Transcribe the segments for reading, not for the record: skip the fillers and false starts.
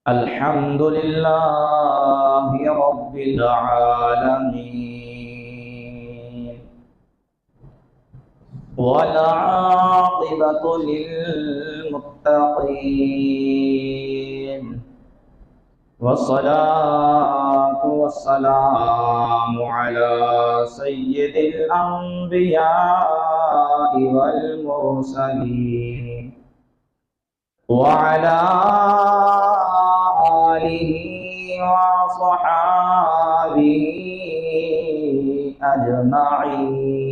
الحمد لله رب العالمين، والعاقبة للمتقين، والصلاة والسلام على سيد الأنبياء والمرسلين، وعلى آله وصحابه أجمعين.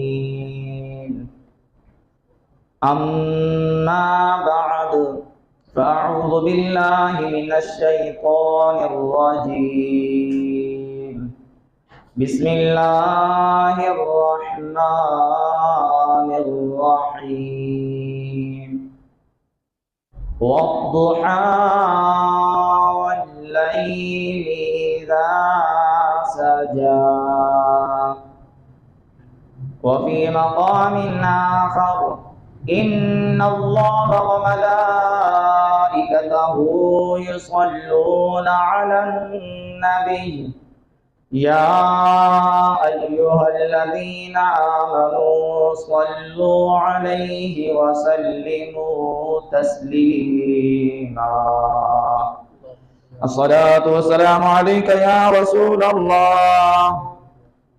أما بعد، فأعوذ بالله من الشيطان الرجيم. بسم الله الرحمن الرحيم. والضحى والليل إذا سجى. وفي مقام آخر: إن الله وملائكته يصلون على النبي يا أيها الذين آمنوا صلوا عليه وسلموا تسليما. الصلاة والسلام عليك يا رسول الله،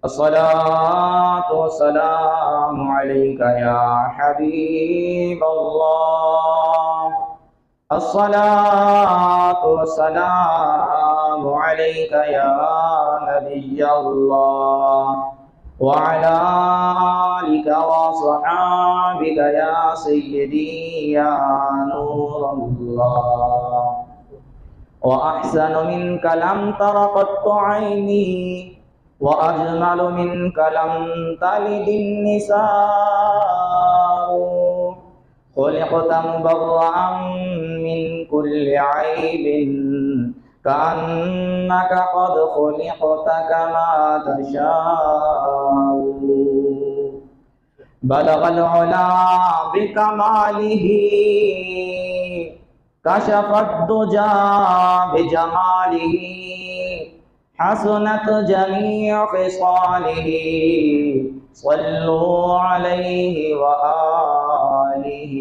الصلاة والسلام عليك يا حبيب الله، الصلاة والسلام عليك يا نبي الله، وعلى آلك وصحابك يا سيدي يا نور الله. وأحسن منك لم تر قط عيني، وأجمل منك لم تلد النساء. خلقت مبرأ من كل عيب، كأنك قد خلقت كما تشاء. بلغ العلا بكماله، كشف الدجى بجماله، حسنت جميع خصاله. صلوا عليه وآله